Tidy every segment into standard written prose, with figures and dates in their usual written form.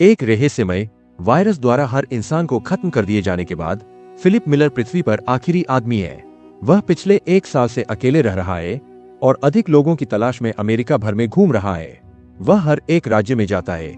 एक रहस्यमय वायरस द्वारा हर इंसान को खत्म कर दिए जाने के बाद फिलिप मिलर पृथ्वी पर आखिरी आदमी है। वह पिछले 1 साल से अकेले रह रहा है और अधिक लोगों की तलाश में अमेरिका भर में घूम रहा है। वह हर एक राज्य में जाता है,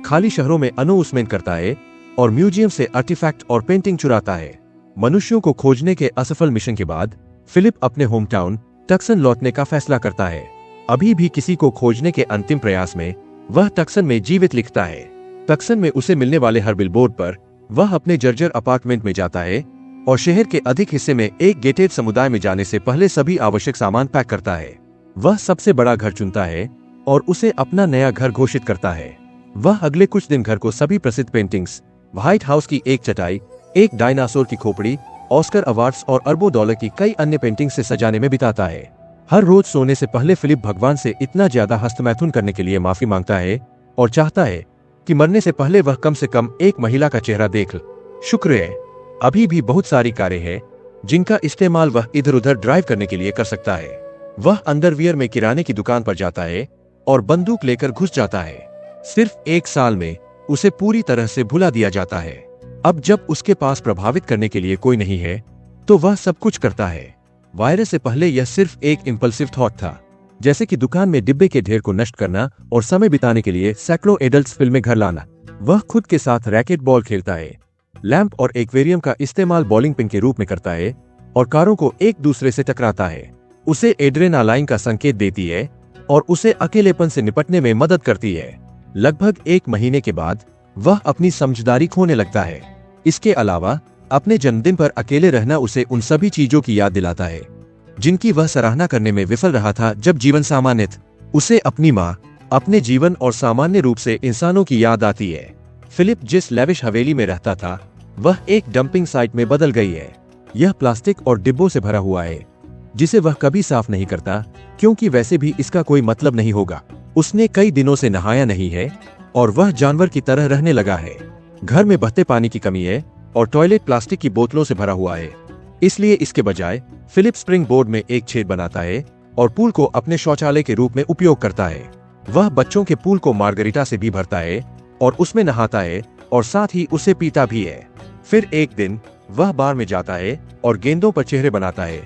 खाली शहरों में अनाउंसमेंट करता है और म्यूजियम से आर्टिफैक्ट और पेंटिंग चुराता है। मनुष्यों को खोजने के असफल मिशन के बाद फिलिप अपने होम टाउन टक्सन लौटने का फैसला करता है। अभी भी किसी को खोजने के अंतिम प्रयास में वह टक्सन में जीवित लिखता है। टक्सन में उसे मिलने वाले हर बिलबोर्ड पर वह अपने जर्जर अपार्टमेंट में जाता है और शहर के अधिक हिस्से में एक गेटेड समुदाय में जाने से पहले सभी आवश्यक सामान पैक करता है। वह सबसे बड़ा घर चुनता है और उसे अपना नया घर घोषित करता है। वह अगले कुछ दिन घर को सभी प्रसिद्ध पेंटिंग्स, व्हाइट हाउस की एक चटाई, एक डायनासोर की खोपड़ी, ऑस्कर अवार्ड्स और अरबों डॉलर की कई अन्य पेंटिंग से सजाने में बिताता है। हर रोज सोने से पहले फिलिप भगवान से इतना ज्यादा हस्तमैथुन करने के लिए माफी मांगता है और चाहता है कि मरने से पहले वह कम से कम एक महिला का चेहरा देख ले। शुक्र है, अभी भी बहुत सारी कारें हैं जिनका इस्तेमाल वह इधर उधर ड्राइव करने के लिए कर सकता है। वह अंडरवियर में किराने की दुकान पर जाता है और बंदूक लेकर घुस जाता है। सिर्फ 1 साल में उसे पूरी तरह से भुला दिया जाता है। अब जब उसके पास प्रभावित करने के लिए कोई नहीं है तो वह सब कुछ करता है। वायरस से पहले यह सिर्फ एक इंपल्सिव थॉट था, जैसे कि दुकान में डिब्बे के ढेर को नष्ट करना और समय बिताने के लिए सैकड़ों एडल्ट्स फिल्में घर लाना। वह खुद के साथ रैकेट बॉल खेलता है, लैंप और एक्वेरियम का इस्तेमाल बॉलिंग पिन के रूप में करता है और कारों को एक दूसरे से टकराता है। उसे एड्रेनालाइन का संकेत देती है और उसे अकेलेपन से निपटने में मदद करती है। लगभग 1 महीने के बाद वह अपनी समझदारी खोने लगता है। इसके अलावा अपने जन्मदिन पर अकेले रहना उसे उन सभी चीजों की याद दिलाता है जिनकी वह सराहना करने में विफल रहा था जब जीवन सामान्य था। उसे अपनी माँ, अपने जीवन और सामान्य रूप से इंसानों की याद आती है। फिलिप जिस लेविश हवेली में रहता था वह एक डंपिंग साइट में बदल गई है। यह प्लास्टिक और डिब्बों से भरा हुआ है जिसे वह कभी साफ नहीं करता, क्योंकि वैसे भी इसका कोई मतलब नहीं होगा। उसने कई दिनों से नहाया नहीं है और वह जानवर की तरह रहने लगा है। घर में बहते पानी की कमी है और टॉयलेट प्लास्टिक की बोतलों से भरा हुआ है। इसलिए इसके बजाय फिलिप स्प्रिंग बोर्ड में एक छेद बनाता है और पूल को अपने शौचालय के रूप में उपयोग करता है। वह बच्चों के पूल को मार्गरीटा से भी भरता है और उसमें नहाता है और साथ ही उसे पीता भी है। फिर एक दिन वह बार में जाता है और गेंदों पर चेहरे बनाता है,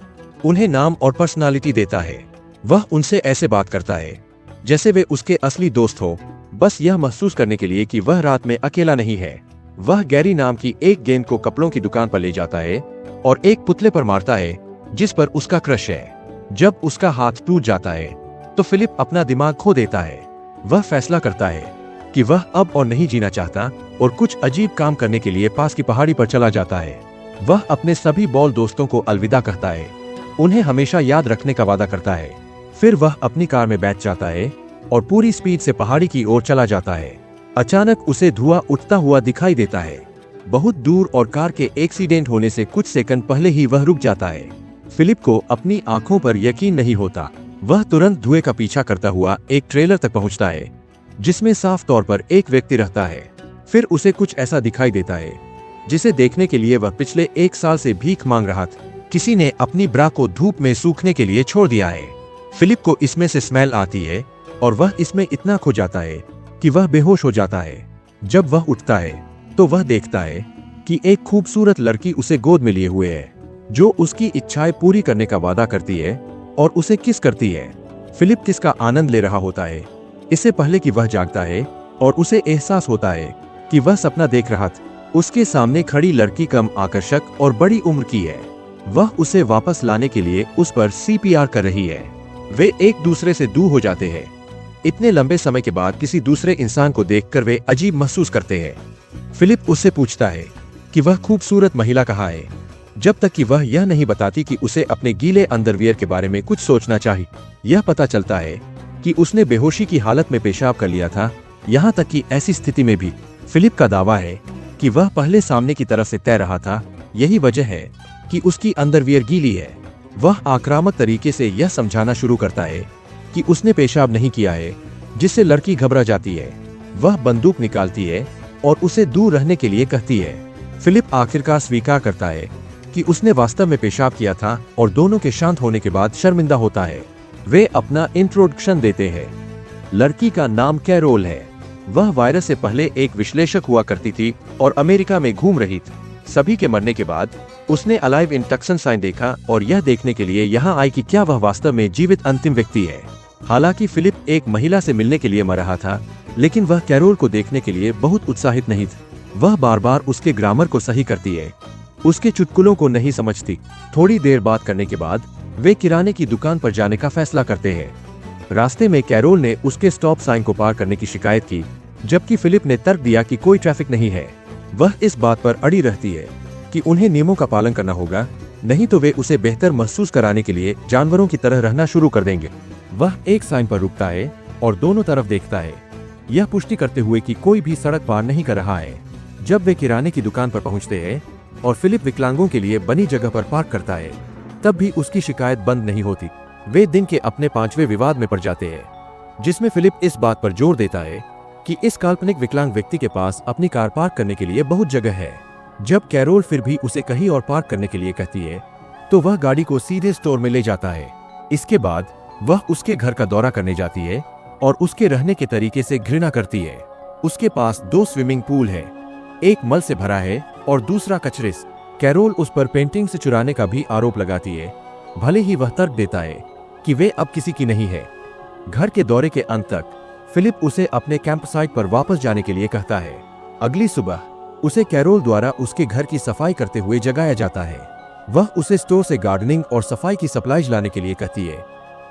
उन्हें नाम और पर्सनालिटी देता है। वह उनसे ऐसे बात करता है जैसे वे उसके असली दोस्त हो, बस यह महसूस करने के लिए कि वह रात में अकेला नहीं है। वह गैरी नाम की एक गेंद को कपड़ों की दुकान पर ले जाता है और एक पुतले पर मारता है जिस पर उसका क्रश है। जब उसका हाथ टूट जाता है तो फिलिप अपना दिमाग खो देता है। वह फैसला करता है कि वह अब और नहीं जीना चाहता और कुछ अजीब काम करने के लिए पास की पहाड़ी पर चला जाता है। वह अपने सभी बॉल दोस्तों को अलविदा कहता है, उन्हें हमेशा याद रखने का वादा करता है। फिर वह अपनी कार में बैठ जाता है और पूरी स्पीड से पहाड़ी की ओर चला जाता है। अचानक उसे धुआं उठता हुआ दिखाई देता है, बहुत दूर, और कार के एक्सीडेंट होने से कुछ सेकंड पहले ही वह रुक जाता है। फिलिप को अपनी आंखों पर यकीन नहीं होता। वह तुरंत धुएं का पीछा करता हुआ एक ट्रेलर तक पहुंचता है जिसमें साफ तौर पर एक व्यक्ति रहता है। फिर उसे कुछ ऐसा दिखाई देता है जिसे देखने के लिए वह पिछले 1 साल से भीख मांग रहा था। किसी ने अपनी ब्रा को धूप में सूखने के लिए छोड़ दिया है। फिलिप को इसमें से स्मेल आती है और वह इसमें इतना खो जाता है कि वह बेहोश हो जाता है। जब वह उठता है तो वह देखता है कि एक खूबसूरत लड़की उसे गोद में लिए हुए है जो उसकी इच्छाएं पूरी करने का वादा करती है और उसे किस करती है। फिलिप किस का आनंद ले रहा होता है इससे पहले कि वह जागता है और उसे एहसास होता है कि वह सपना देख रहा था। उसके सामने खड़ी लड़की कम आकर्षक और बड़ी उम्र की है। वह उसे वापस लाने के लिए उस पर CPR कर रही है। वे एक दूसरे से दूर हो जाते हैं। इतने लंबे समय के बाद किसी दूसरे इंसान को देखकर वे अजीब महसूस करते हैं। फिलिप उससे पूछता है कि वह खूबसूरत महिला कहाँ है, जब तक कि वह यह नहीं बताती कि उसे अपने गीले अंडरवियर के बारे में कुछ सोचना चाहिए। यह पता चलता है कि उसने बेहोशी की हालत में पेशाब कर लिया था। यहाँ तक कि ऐसी स्थिति में भी फिलिप का दावा है कि वह पहले सामने की तरफ से तैर रहा था। यही वजह है कि उसकी अंडरवियर गीली है। वह आक्रामक तरीके से यह समझाना शुरू करता है कि उसने पेशाब नहीं किया है, जिससे लड़की घबरा जाती है। वह बंदूक निकालती है और उसे दूर रहने के लिए कहती है। फिलिप आखिरकार स्वीकार करता है कि उसने वास्तव में पेशाब किया था और दोनों के शांत होने के बाद शर्मिंदा होता है। वे अपना इंट्रोडक्शन देते हैं। लड़की का नाम कैरोल है। वह वायरस से पहले एक विश्लेषक हुआ करती थी और अमेरिका में घूम रही थी। सभी के मरने के बाद उसने अलाइव इन टक्सन साइन देखा और यह देखने के लिए यहाँ आई कि क्या वह वास्तव में जीवित अंतिम व्यक्ति है। हालांकि फिलिप एक महिला से मिलने के लिए मर रहा था, लेकिन वह कैरोल को देखने के लिए बहुत उत्साहित नहीं था। वह बार बार उसके ग्रामर को सही करती है, उसके चुटकुलों को नहीं समझती। थोड़ी देर बात करने के बाद वे किराने की दुकान पर जाने का फैसला करते हैं। रास्ते में कैरोल ने उसके स्टॉप साइन को पार करने की शिकायत की, जबकि फिलिप ने तर्क दिया कि कोई ट्रैफिक नहीं है। वह इस बात पर अड़ी रहती है कि उन्हें नियमों का पालन करना होगा, नहीं तो वे उसे बेहतर महसूस कराने के लिए जानवरों की तरह रहना शुरू कर देंगे। वह एक साइन पर रुकता है और दोनों तरफ देखता है, यह पुष्टि करते हुए कि कोई भी सड़क पार नहीं कर रहा है। जब वे किराने की दुकान पर पहुंचते हैं और फिलिप विकलांगों के लिए बनी जगह पर पार्क करता है, तब भी उसकी शिकायत बंद नहीं होती। वे दिन के अपने 5वें विवाद में पड़ जाते हैं, जिसमें फिलिप इस बात पर जोर देता है कि इस काल्पनिक विकलांग व्यक्ति के पास अपनी कार पार्क करने के लिए बहुत जगह है। जब कैरोल फिर भी उसे कहीं और पार्क करने के लिए कहती है, तो वह गाड़ी को सीधे स्टोर में ले जाता है। इसके बाद वह उसके घर का दौरा करने जाती है और उसके रहने के तरीके से घृणा करती है। उसके पास 2 स्विमिंग पूल है, एक मल से भरा है और दूसरा कचरे से। कैरोल उस पर पेंटिंग से चुराने का भी आरोप लगाती है, भले ही वह तर्क देता है कि वे अब किसी की नहीं है। घर के दौरे के अंत तक फिलिप उसे अपने कैंप साइट पर वापस जाने के लिए कहता है। अगली सुबह उसे कैरोल द्वारा उसके घर की सफाई करते हुए जगाया जाता है। वह उसे स्टोर से गार्डनिंग और सफाई की सप्लाईज लाने के लिए कहती है,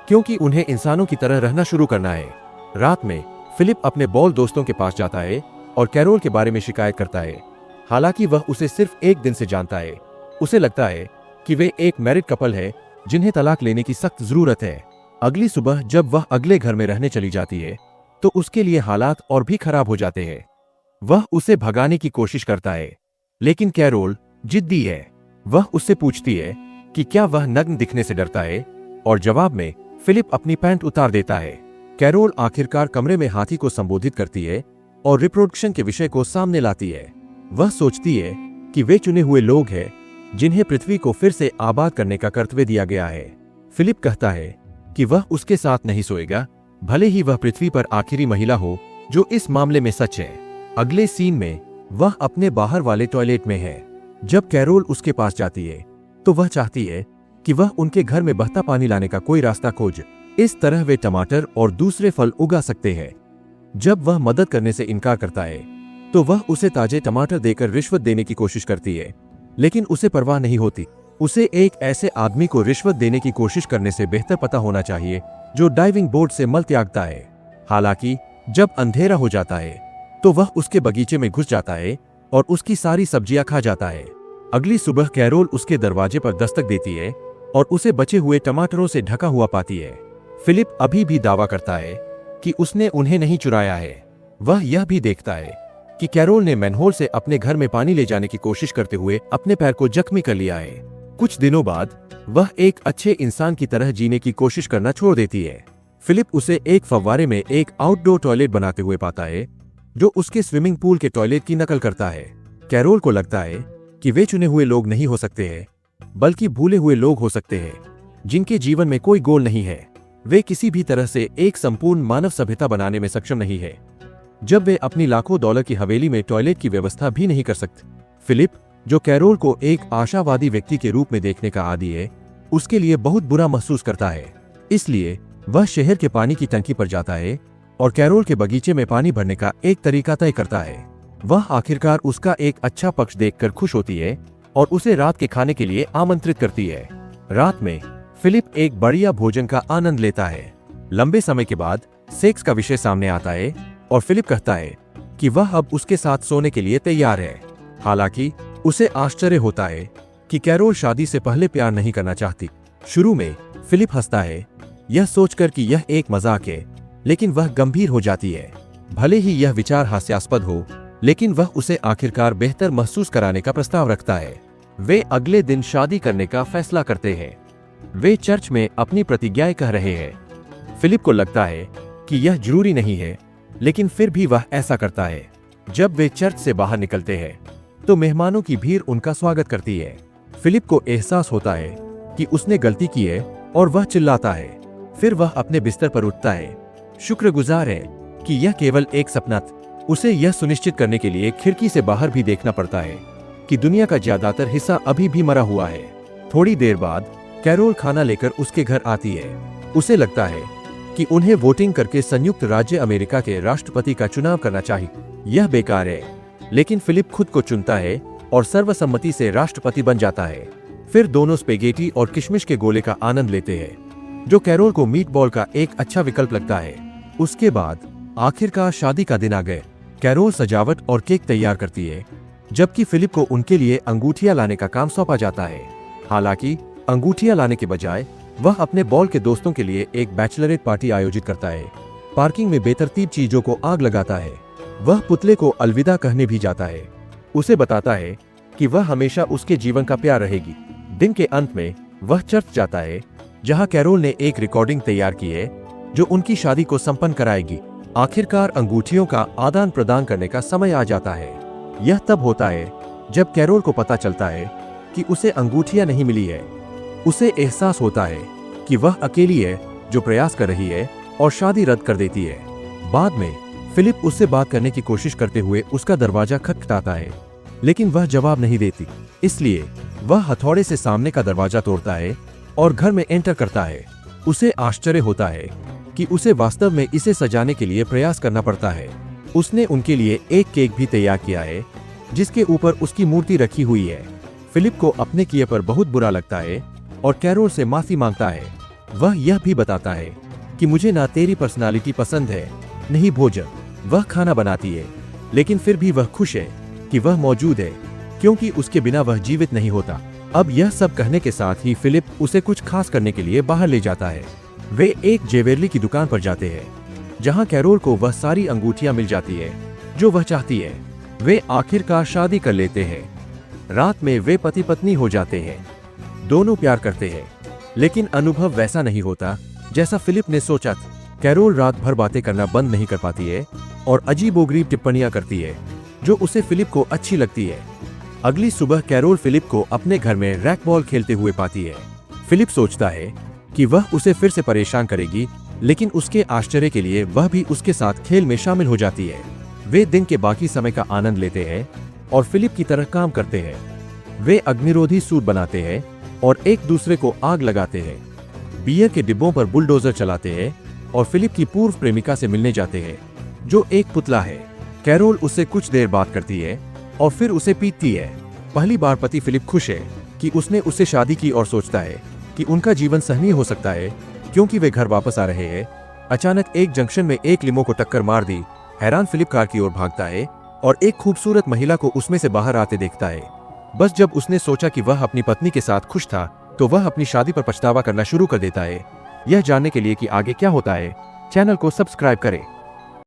क्योंकि उन्हें इंसानों की तरह रहना शुरू करना है। रात में फिलिप अपने बॉल दोस्तों के पास जाता है और कैरोल के बारे में शिकायत करता है। हालांकि वह उसे सिर्फ एक दिन से जानता है। उसे लगता है कि वे एक मैरिड कपल है जिन्हें तलाक लेने की सख्त जरूरत है। अगली सुबह जब वह अगले घर में रहने चली जाती है, तो उसके लिए हालात और भी खराब हो जाते हैं। वह उसे भगाने की कोशिश करता है, लेकिन कैरोल जिद्दी है। वह उससे पूछती है कि क्या वह नग्न दिखने से डरता है, और जवाब में फिलिप अपनी पैंट उतार देता है। कैरोल आखिरकार कमरे में हाथी को संबोधित करती है और रिप्रोडक्शन के विषय को सामने लाती है। वह सोचती है कि वे चुने हुए लोग हैं जिन्हें पृथ्वी को फिर से आबाद करने का कर्तव्य दिया गया है। फिलिप कहता है कि वह उसके साथ नहीं सोएगा, भले ही वह पृथ्वी पर आखिरी महिला हो जो इस मामले में सच है। अगले सीन में वह अपने बाहर वाले टॉयलेट में है। जब कैरोल उसके पास जाती है, तो वह चाहती है कि वह उनके घर में बहता पानी लाने का कोई रास्ता खोजे। इस तरह वे टमाटर और दूसरे फल उगा सकते हैं। जब वह मदद करने से इनकार करता है, तो वह उसे ताजे टमाटर देकर रिश्वत देने की कोशिश करती है, लेकिन उसे परवाह नहीं होती। उसे एक ऐसे आदमी को रिश्वत देने की कोशिश करने से बेहतर पता होना चाहिए जो डाइविंग बोर्ड से मल त्यागता है। हालांकि जब अंधेरा हो जाता है, तो वह उसके बगीचे में घुस जाता है और उसकी सारी सब्जियां खा जाता है। अगली सुबह कैरोल उसके दरवाजे पर दस्तक देती है और उसे बचे हुए टमाटरों से ढका हुआ पाती है। फिलिप अभी भी दावा करता है कि उसने उन्हें नहीं चुराया है। वह यह भी देखता है कि कैरोल ने मैनहोल से अपने घर में पानी ले जाने की कोशिश करते हुए अपने पैर को जख्मी कर लिया है। कुछ दिनों बाद वह एक अच्छे इंसान की तरह जीने की कोशिश करना छोड़ देती है। फिलिप उसे एक फव्वारे में एक आउटडोर टॉयलेट बनाते हुए पाता है, जो उसके स्विमिंग पूल के टॉयलेट की नकल करता है। कैरोल को लगता है कि वे चुने हुए लोग नहीं हो सकते हैं, बल्कि भूले हुए लोग हो सकते हैं, जिनके जीवन में कोई गोल नहीं है। वे किसी भी तरह से एक संपूर्ण मानव सभ्यता बनाने में सक्षम नहीं है। जब वे अपनी लाखों डॉलर की हवेली में टॉयलेट की व्यवस्था भी नहीं कर सकते, फिलिप, जो कैरोल को एक आशावादी व्यक्ति के रूप में देखने का आदी है, उसके लिए बहुत बुरा महसूस करता है। इसलिए वह शहर के पानी की टंकी पर जाता है और कैरोल के बगीचे में पानी भरने का एक तरीका तय करता है। वह आखिरकार उसका एक अच्छा पक्ष देखकर खुश होती है और उसे रात के खाने के लिए आमंत्रित करती है। रात में फिलिप एक बढ़िया भोजन का आनंद लेता है। लंबे समय के बाद सेक्स का विषय सामने आता है और फिलिप कहता है कि वह अब उसके साथ सोने के लिए तैयार है। हालांकि उसे आश्चर्य होता है कि कैरोल शादी से पहले प्यार नहीं करना चाहती। शुरू में फिलिप हंसता है, यह सोचकर कि यह एक मजाक है, लेकिन वह गंभीर हो जाती है। भले ही यह विचार हास्यास्पद हो, लेकिन वह उसे आखिरकार बेहतर महसूस कराने का प्रस्ताव रखता है। वे अगले दिन शादी करने का फैसला करते हैं। वे चर्च में अपनी प्रतिज्ञाएं कह रहे हैं। फिलिप को लगता है कि यह जरूरी नहीं है, लेकिन फिर भी वह ऐसा करता है। जब वे चर्च से बाहर निकलते हैं, तो मेहमानों की भीड़ उनका स्वागत करती है। फिलिप को एहसास होता है कि उसने गलती की है और वह चिल्लाता है। फिर वह अपने बिस्तर पर उठता है, शुक्रगुजार है कि यह केवल एक सपना था। उसे यह सुनिश्चित करने के लिए खिड़की से बाहर भी देखना पड़ता है कि दुनिया का ज्यादातर हिस्सा अभी भी मरा हुआ है। थोड़ी देर बाद कैरोल खाना लेकर उसके घर आती है। उसे लगता है कि उन्हें वोटिंग करके संयुक्त राज्य अमेरिका के राष्ट्रपति का चुनाव करना चाहिए। यह बेकार है, लेकिन फिलिप खुद को चुनता है और सर्वसम्मति से राष्ट्रपति बन जाता है। फिर दोनों स्पेगेटी और किशमिश के गोले का आनंद लेते हैं, जो कैरोल को मीटबॉल का एक अच्छा विकल्प लगता है। उसके बाद आखिरकार शादी का दिन आ गए। कैरोल सजावट और केक तैयार करती है, जबकि फिलिप को उनके लिए अंगूठियां लाने का काम सौंपा जाता है। हालांकि अंगूठियां लाने के बजाय वह अपने बॉल के दोस्तों के लिए एक बैचलरेट पार्टी आयोजित करता है। पार्किंग में बेतरतीब चीजों को आग लगाता है। वह पुतले को अलविदा कहने भी जाता है। उसे बताता है कि वह हमेशा उसके जीवन का प्यार रहेगी। दिन के अंत में वह चर्च जाता है, जहां कैरोल ने एक रिकॉर्डिंग तैयार की है जो उनकी शादी को संपन्न कराएगी। आखिरकार अंगूठियों का आदान प्रदान करने का समय आ जाता है। यह तब होता है जब कैरोल को पता चलता है कि उसे अंगूठियां नहीं मिली है। उसे एहसास होता है कि वह अकेली है जो प्रयास कर रही है और शादी रद्द कर देती है। बाद में फिलिप उससे बात करने की कोशिश करते हुए उसका दरवाजा खटखटाता है, लेकिन वह जवाब नहीं देती। इसलिए वह हथौड़े से सामने का दरवाजा तोड़ता है और घर में एंटर करता है। उसे आश्चर्य होता है कि उसे वास्तव में इसे सजाने के लिए प्रयास करना पड़ता है। उसने उनके लिए एक केक भी तैयार किया है, जिसके ऊपर उसकी मूर्ति रखी हुई है। फिलिप को अपने किए पर बहुत बुरा लगता है और कैरोल से माफी मांगता है। वह यह भी बताता है कि मुझे ना तेरी पर्सनालिटी पसंद है, नहीं भोजन। वह खाना बनाती है, लेकिन फिर भी वह खुश है कि वह मौजूद है, क्योंकि उसके बिना वह जीवित नहीं होता। अब यह सब कहने के साथ ही फिलिप उसे कुछ खास करने के लिए बाहर ले जाता है। वे एक ज्वेलरी की दुकान पर जाते हैं, जहां कैरोल को वह सारी अंगूठियां मिल जाती है जो वह चाहती है। वे आखिरकार शादी कर लेते हैं। रात में वे पति पत्नी हो जाते हैं। दोनों प्यार करते हैं, लेकिन अनुभव वैसा नहीं होता जैसा फिलिप ने सोचा था। कैरोल रात भर बातें करना बंद नहीं कर पाती है और अजीबोगरीब टिप्पणियां करती है, जो उसे फिलिप को अच्छी लगती है। अगली सुबह कैरोल फिलिप को अपने घर में रैकबॉल खेलते हुए पाती है। फिलिप सोचता है कि वह उसे फिर से परेशान करेगी, लेकिन उसके आश्चर्य के लिए वह भी उसके साथ खेल में शामिल हो जाती है। वे दिन के बाकी समय का आनंद लेते हैं और फिलिप की तरह काम करते हैं। वे अग्निरोधी सूट बनाते हैं और एक दूसरे को आग लगाते हैं। बियर के डिब्बों पर बुलडोजर चलाते हैं और फिलिप की पूर्व प्रेमिका से मिलने जाते हैं, जो एक पुतला है। कैरोल उससे कुछ देर बात करती है और फिर उसे पीटती है। पहली बार पति फिलिप खुश है कि उसने उससे शादी की और सोचता है कि उनका जीवन सहनीय हो सकता है, क्योंकि वे घर वापस आ रहे हैं। अचानक एक जंक्शन में एक लिमो को टक्कर मार दी। हैरान फिलिप कार की ओर भागता है और एक खूबसूरत महिला को उसमें से बाहर आते देखता है। बस जब उसने सोचा कि वह अपनी पत्नी के साथ खुश था, तो वह अपनी शादी पर पछतावा करना शुरू कर देता है। यह जानने के लिए कि आगे क्या होता है, चैनल को सब्सक्राइब करें।